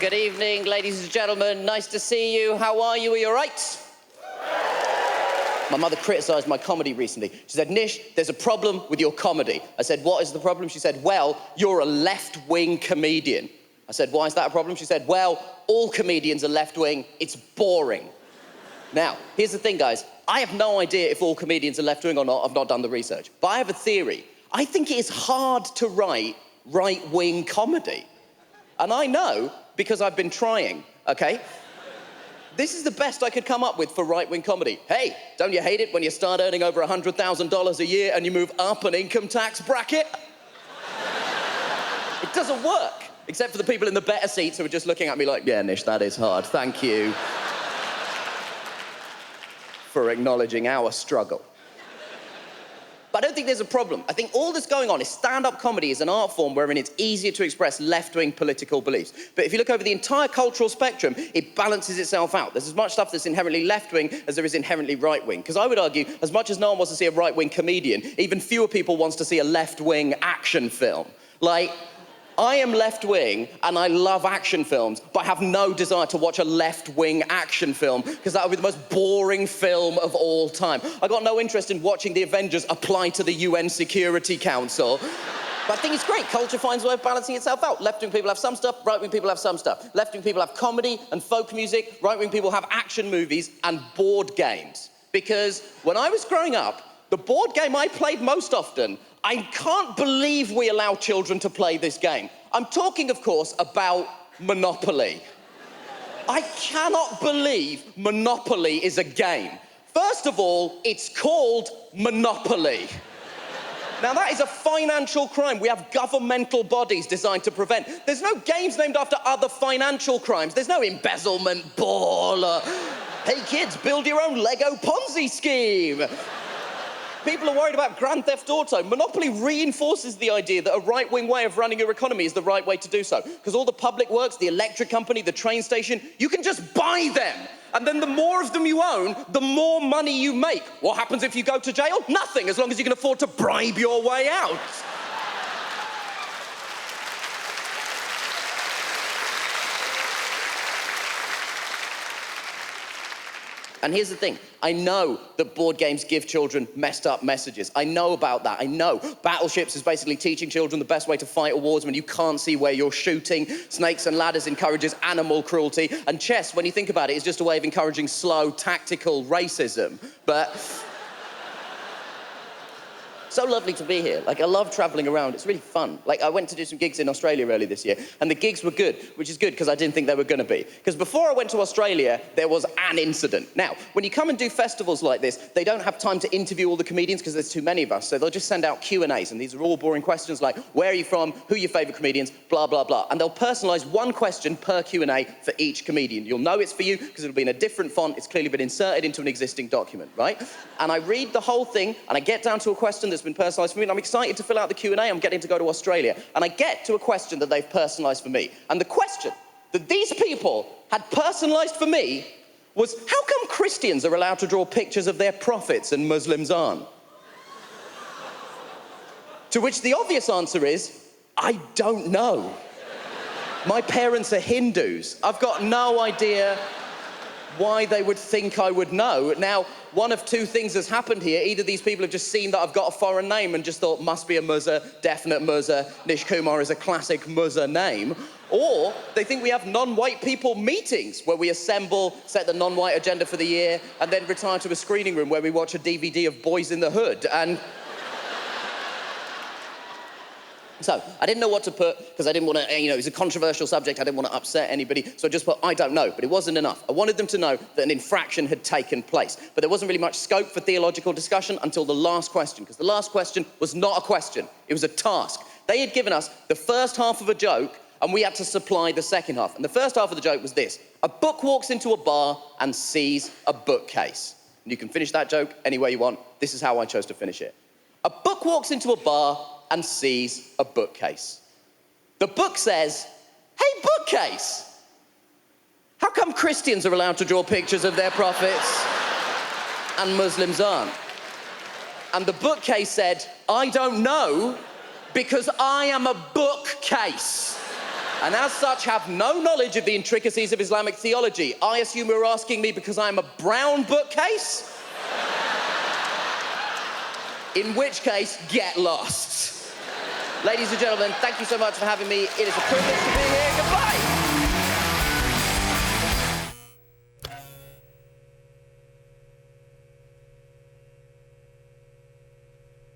Good evening, ladies and gentlemen. Nice to see you. How are you? Are you all right? My mother criticised my comedy recently. She said, Nish, there's a problem with your comedy. I said, what is the problem? She said, well, you're a left-wing comedian. I said, why is that a problem? She said, well, all comedians are left-wing. It's boring. Now, here's the thing, guys. I have no idea if all comedians are left-wing or not. I've not done the research. But I have a theory. I think it is hard to write right-wing comedy. And I know because I've been trying, okay? This is the best I could come up with for right-wing comedy. Hey, don't you hate it when you start earning over $100,000 a year and you move up an income tax bracket? It doesn't work, except for the people in the better seats who are just looking at me like, yeah, Nish, that is hard. Thank you for acknowledging our struggle. But I don't think there's a problem. I think all that's going on is stand-up comedy is an art form wherein it's easier to express left-wing political beliefs. But if you look over the entire cultural spectrum, it balances itself out. There's as much stuff that's inherently left-wing as there is inherently right-wing. Because I would argue, as much as no one wants to see a right-wing comedian, even fewer people wants to see a left-wing action film. Like, I am left-wing and I love action films, but I have no desire to watch a left-wing action film because that would be the most boring film of all time. I got no interest in watching the Avengers apply to the UN Security Council. But I think it's great. Culture finds a way of balancing itself out. Left-wing people have some stuff, right-wing people have some stuff. Left-wing people have comedy and folk music. Right-wing people have action movies and board games. Because when I was growing up, the board game I played most often, I can't believe we allow children to play this game. I'm talking, of course, about Monopoly. I cannot believe Monopoly is a game. First of all, it's called Monopoly. Now, that is a financial crime. We have governmental bodies designed to prevent. There's no games named after other financial crimes. There's no embezzlement ball or, hey, kids, build your own Lego Ponzi scheme. People are worried about Grand Theft Auto. Monopoly reinforces the idea that a right-wing way of running your economy is the right way to do so. Because all the public works, the electric company, the train station, you can just buy them. And then the more of them you own, the more money you make. What happens if you go to jail? Nothing, as long as you can afford to bribe your way out. And here's the thing, I know that board games give children messed up messages. I know about that, I know. Battleships is basically teaching children the best way to fight wars when you can't see where you're shooting. Snakes and Ladders encourages animal cruelty. And chess, when you think about it, is just a way of encouraging slow, tactical racism. But so lovely to be here. Like, I love traveling around. It's really fun. Like, I went to do some gigs in Australia earlier this year, and the gigs were good, which is good because I didn't think they were going to be. Because before I went to Australia, there was an incident. Now, when you come and do festivals like this, they don't have time to interview all the comedians because there's too many of us, so they'll just send out Q&As, and these are all boring questions like, where are you from, who are your favourite comedians, blah, blah, blah. And they'll personalise one question per Q&A for each comedian. You'll know it's for you because it'll be in a different font. It's clearly been inserted into an existing document, right? And I read the whole thing, and I get down to a question that's been personalised for me, and I'm excited to fill out the Q&A. I'm getting to go to Australia. And I get to a question that they've personalised for me. And the question that these people had personalised for me was, how come Christians are allowed to draw pictures of their prophets and Muslims aren't? To which the obvious answer is, I don't know. My parents are Hindus. I've got no idea why they would think I would know. Now, one of two things has happened here. Either these people have just seen that I've got a foreign name and just thought, must be a Muzza, definite Muzza, Nish Kumar is a classic Muzza name, or they think we have non-white people meetings where we assemble, set the non-white agenda for the year, and then retire to a screening room where we watch a DVD of Boys in the Hood. And so, I didn't know what to put, because I didn't want to, it was a controversial subject, I didn't want to upset anybody, so I just put, I don't know, but it wasn't enough. I wanted them to know that an infraction had taken place, but there wasn't really much scope for theological discussion until the last question, because the last question was not a question, it was a task. They had given us the first half of a joke, and we had to supply the second half. And the first half of the joke was this: a book walks into a bar and sees a bookcase. And you can finish that joke any way you want. This is how I chose to finish it. A book walks into a bar and sees a bookcase. The book says, hey, bookcase, how come Christians are allowed to draw pictures of their prophets and Muslims aren't? And the bookcase said, I don't know, because I am a bookcase. and as such have no knowledge of the intricacies of Islamic theology. I assume you're asking me because I'm a brown bookcase? In which case, get lost. Ladies and gentlemen, thank you so much for having me. It is a privilege to be here. Goodbye.